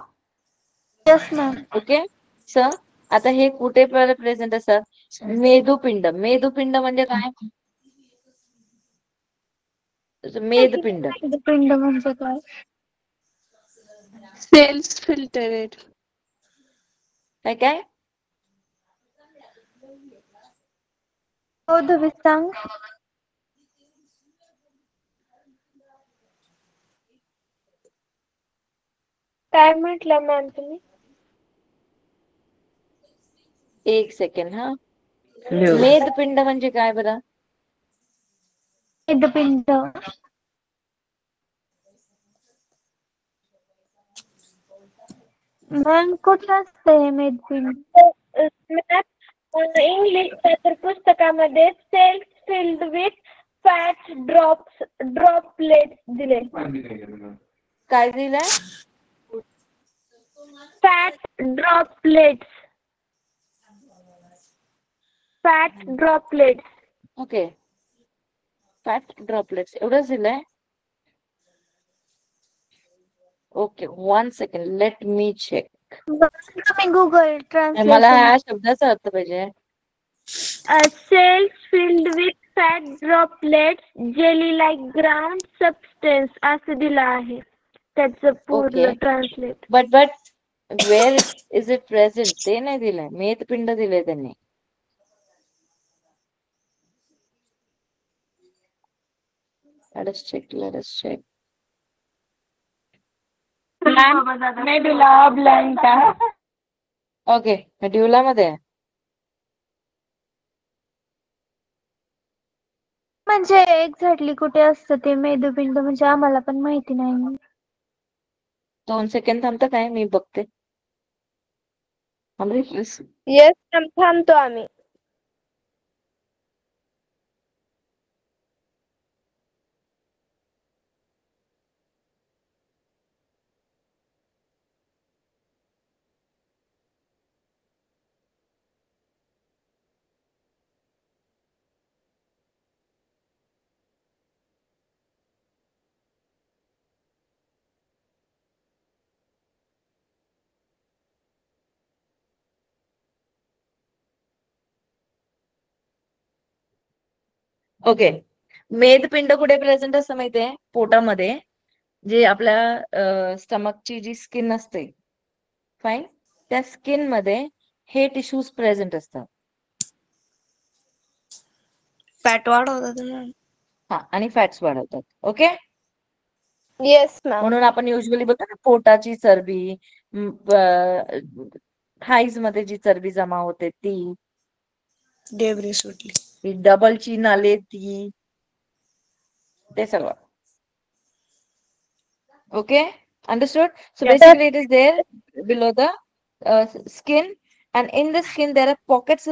Yes, ma'am. Okay sir. आता हे कुठे प्रेझेंट असतात? मेदुपिंड. मेदुपिंड म्हणजे काय? मेदपिंड पिंड म्हणजे काय? Cells filtered. काय काय? हो तुम्ही सांग. काय म्हटलं मॅम तुम्ही? एक सेकंड हा. Hello. मेदपिंड म्हणजे काय बरं? मेदपिंड. मॅम कुठलं असतं हे मेदपिंड? इंग्लिशच्या तर पुस्तकामध्ये cells filled with fat droplets दिले. काय दिलंय? Fat droplets. Fat droplets. Okay, fat droplets एवढंच दिलंय. Okay, 1 second, let me check. तुम्ही गुगल मला ट्रान्सलेशन. ह्या शब्दाचा अर्थ पाहिजे. Cells filled with fat droplets, jelly like ground substance असं दिलं आहे. त्याचं पूर्ण Okay. Translate. But where is it present ते नाही दिलंय. मेदपिंड दिलंय त्यांनी. Let us check. Medulla oblongata. Okay, medulla मध्ये आहे. म्हणजे एक्झॅक्टली कुठे असतं ते मेदपिंड म्हणजे आम्हाला पण माहिती नाही. 2 सेकंड थांबता काय? मी बघते. थांबरे प्लीज. येस मॅम, थांबतो आम्ही. ओके, मेदपिंड कुठे प्रेझेंट असतं माहितीये? पोटामध्ये, जे आपल्या स्टमकची जी स्किन असते, फाईन, त्या स्किन मध्ये हे टिश्यूज प्रेझेंट असतात. फॅट वाढवतात. हा, आणि फॅट्स वाढवतात. Okay, yes ma'am. म्हणून आपण युजली बघतो ना, पोटाची चरबी, थाईज मध्ये जी चरबी जमा होते ती, डेब्री सुटली. डबल चीन आले ती, ते सगळं. Okay, understood? So Yes. basically it is there below the skin, and in the skin there are pocket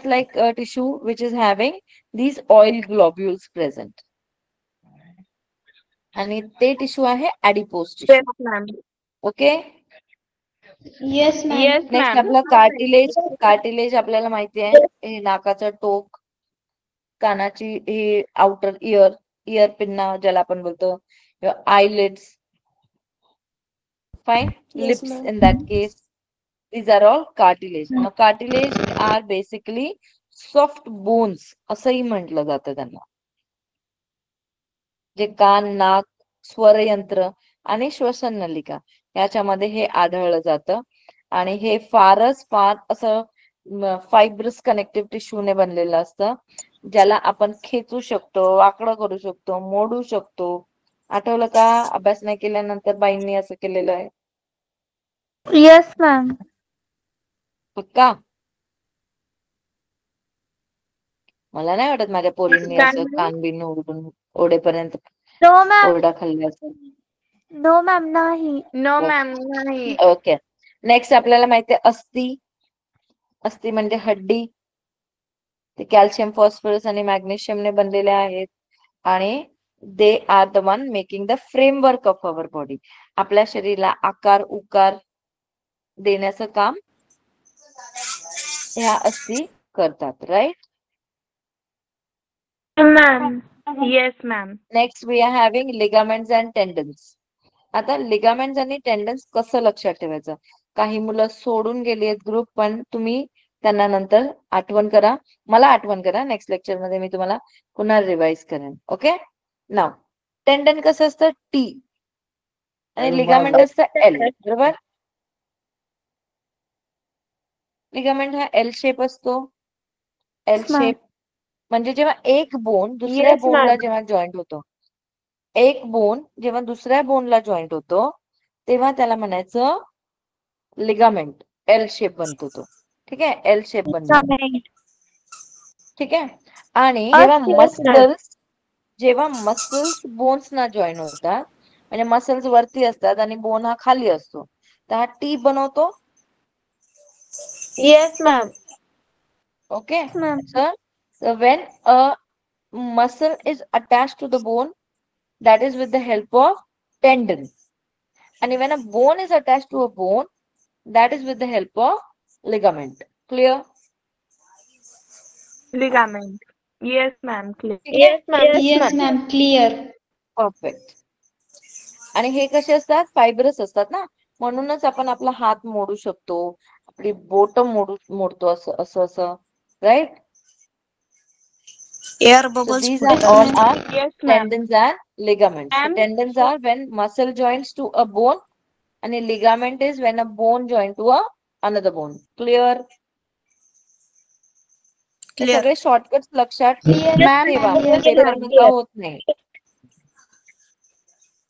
like tissue which is having these oil globules present. आणि ते टिश्यू आहे adipose tissue. Yes ma'am. Okay, yes ma'am. Yes next ma'am. आपलं cartilage आपल्याला माहिती आहे. हे नाकाचं टोक, कानाची ही आउटर इयर पिन्ना ज्याला आपण बोलतो, eyelids, fine, Yes, lips ma'am. in that case. These are all cartilage. Now cartilage are basically soft bones असंही म्हटलं जातं त्यांना, जे कान, नाक, स्वरयंत्र आणि श्वसन नलिका याच्यामध्ये हे आढळलं जातं. आणि हे फारच फार असं फायब्रस कनेक्टिव्ह टिश्यूने बनलेलं असतं, ज्याला आपण खेचू शकतो, वाकडं करू शकतो, मोडू शकतो. आठवलं का? अभ्यास नाही केल्यानंतर बाईंनी असं केलेलं आहे. Yes ma'am. पक्का? मला नाही वाटत माझ्या पोरींनी असं कान बिन ओरडून ओढेपर्यंत नो मॅम. ओरडा खाल्ल्याचा. नो मॅम नाही. नो मॅम नाही. ओके. नेक्स्ट आपल्याला माहिती आहे अस्थि. अस्थि म्हणजे हड्डी. ते कॅल्शियम, फॉस्फरस आणि मॅग्नेशियमने बनलेले आहेत आणि they are the one making the framework of our body. आपल्या शरीराला आकार उकार देण्याचं काम ह्या अस्थि करतात. Right. Ma'am. Yes ma'am. Next we are having ligaments and tendons. आता लिगामेंट्स आणि टेंडन्स कसं लक्षात ठेवायचं. काही मुलं सोडून गेली आहेत ग्रुप, पण तुम्ही त्यांना नंतर आठवण करा, मला आठवण करा. नेक्स्ट लेक्चर मध्ये मी तुम्हाला पुन्हा रिवाइज करेन. ओके. नाव टेंडन कसं असतं टी आणि लिगामेंट असतं एल. बरोबर. लिगामेंट हा एल शेप असतो. एल शेप म्हणजे जेव्हा एक बोन दुसऱ्या Yes, बोनला ma'am. जेव्हा जॉईंट होतो, एक बोन जेव्हा दुसऱ्या बोनला जॉईंट होतो तेव्हा त्याला म्हणायचं लिगामेंट. एल शेप बनतो तो. ठीक आहे. एल शेप बनतो. ठीक आहे. आणि जेव्हा मसल्स बोन्स ना जॉईन होतात, म्हणजे मसल्स वरती असतात आणि बोन हा खाली असतो, तर हा टी बनवतो. Yes, ma'am. Okay. Ma'am. So when a muscle is attached to the bone, that is with the help of tendon. And when a bone is attached to a bone, that is with the help of ligament. Clear? Ligament. Yes ma'am. Clear. ठीक आहे. Yes, ma'am. Yes, ma'am. Clear. Perfect. आणि हे कसे असतात, fibrous असतात ना, म्हणूनच आपण आपला हात मोडू शकतो, आपली बोट मोडतो असं असं असं. Right. Air So bubbles these are all our yes ma'am. tendons and ligaments. So Ma'am? tendons are when muscle joins to a bone, and a ligament is when a bone joins to another bone. Clear? हे Clear. सगळे shortcuts लक्षात Ma'am, ठेवा, yes, paper ma'am. नका होत नाही.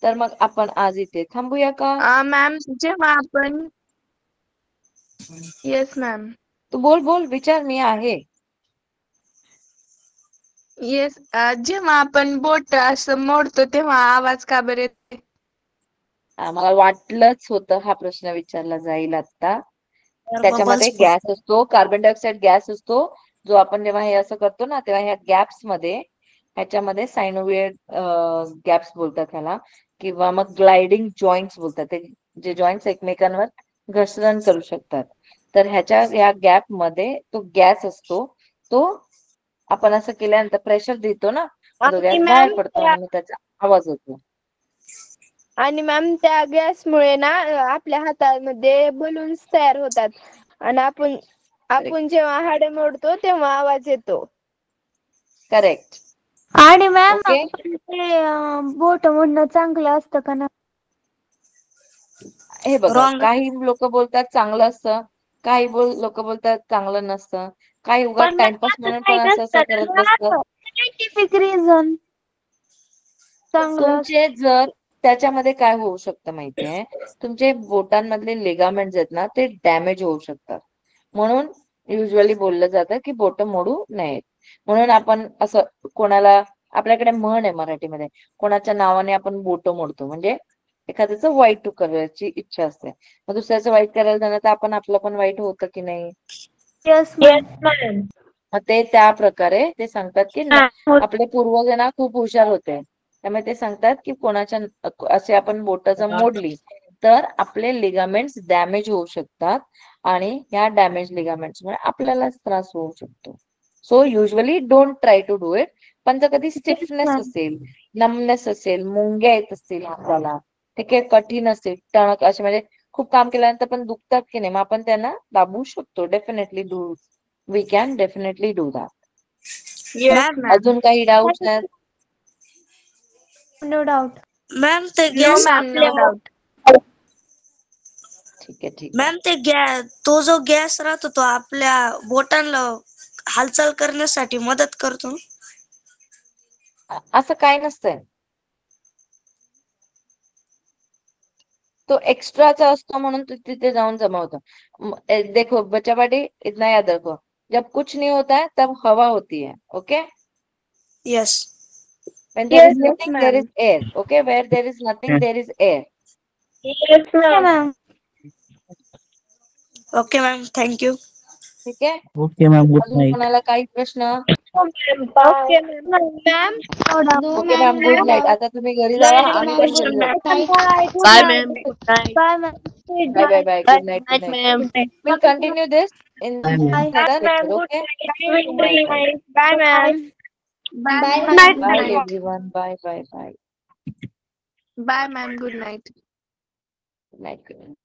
तर मग आपण आज इथे थांबूया का? मॅम जेव्हा आपण येस मॅम. तू बोल बोल, विचार, मी आहे. येस. जेव्हा आपण बोट असं मोडतो तेव्हा आवाज का बरं येते? मला वाटलंच होतं हा प्रश्न विचारला जाईल आता. एअर त्याच्यामध्ये बबल्स गॅस असतो, कार्बन डायऑक्साईड गॅस असतो, जो आपण जेव्हा हे असं करतो ना तेव्हा ह्या गॅप्स मध्ये, ह्याच्यामध्ये सायनोवियर गॅप्स बोलतात ह्याला, किंवा मग ग्लायडिंग जॉईंट्स बोलतात. ते जे जॉईंट्स एकमेकांवर घसरण करू शकतात, तर ह्या गॅप मध्ये तो गॅस असतो. तो आपण असं केल्यानंतर प्रेशर देतो ना, तो गॅस बाहेर पडतो आणि मग त्याचा आवाज होतो. आणि मॅम त्या गॅसमुळे ना आपल्या हातामध्ये बलून्स तयार होतात आणि आपण जेव्हा हाडे मोडतो तेव्हा आवाज येतो. करेक्ट. आणि मॅम ओके. ते बोट मोडणं चांगलं असतं का ना? हे बघा, रॉंग. काही लोक बोलतात चांगलं असतं, काही लोक बोलतात चांगलं नसतं, काही उगाच टाइमपास म्हणून पण असं असं करत बसतं. सायंटिफिक रिझन चांगलं असतं. तुमचे जर त्याच्यामध्ये काय होऊ शकतं माहितीये, तुमचे बोटांमधले लिगामेंट्स आहेत ना ते डॅमेज होऊ शकतात. म्हणून युजली बोललं जातं की बोट मोडू नयेत. म्हणून आपण असं कोणाला, आपल्याकडे म्हण आहे मराठीमध्ये, कोणाच्या नावाने आपण बोट मोडतो, म्हणजे एखाद्याचं वाईट करायची इच्छा असते, मग दुसऱ्याचं वाईट करायला जाणं तर आपण आपलं पण वाईट होतं की नाही. Yes Yes, ma'am. ma'am. मग ते त्या प्रकारे ते सांगतात की आपले पूर्वज ना खूप हुशार होते, त्यामुळे ते सांगतात की कोणाच्या असे आपण बोट जर मोडली तर आपले लिगामेंट्स डॅमेज होऊ शकतात आणि ह्या डॅमेज लिगामेंट्समुळे आपल्यालाच त्रास होऊ शकतो. So usually don't try to do it. पण जर कधी स्टिफनेस ma'am. असेल, नमनेस असेल, मुंग्या येत असतील हाताला, ठीक आहे, कठीण असेल, टणक असे, म्हणजे खूप काम केल्यानंतर पण दुखतात की नाही, मग आपण त्यांना दाबू शकतो. Definitely do, we can definitely do that. Yes ma'am. अजून काही डाऊट आहेत? No doubt. मॅम ते no gas ma'am. No doubt. ठीक आहे, ठीक आहे. मॅम ते तो जो गॅस राहतो तो आपल्या बोटांना हालचाल करण्यासाठी मदत करतो. असं काय नसतंय, तो एक्स्ट्राचा असतो म्हणून तिथे जाऊन जमा होतो. देखो बच्चा पार्टी, इतना याद रखो, जब कुछ नहीं होता है तब हवा होती है. Okay. Yes. When there Yes, is yes, nothing, there is ma'am. air. Okay, where there is nothing, Yes. there is air. Yes, Okay, ma'am. ma'am. Okay ma'am thank you. ठीक आहे. ओके मॅम गुड अजून night. कोणाला काही प्रश्न? Okay, ma'am. Ma'am, okay ma'am, good night. आता तुम्ही घरी जावा, आम्ही पण घरी जाऊ. Bye ma'am good night. Bye ma'am. Bye bye bye. Good night. Good night. Ma'am. We'll continue this in bye ma'am. next bye, ma'am. lecture. Good Okay. night. Bye bye. Bye, ma'am. Bye, Good night, Bye ma'am. everyone. Bye bye bye. bye, ma'am. Good night. Good night. Good night.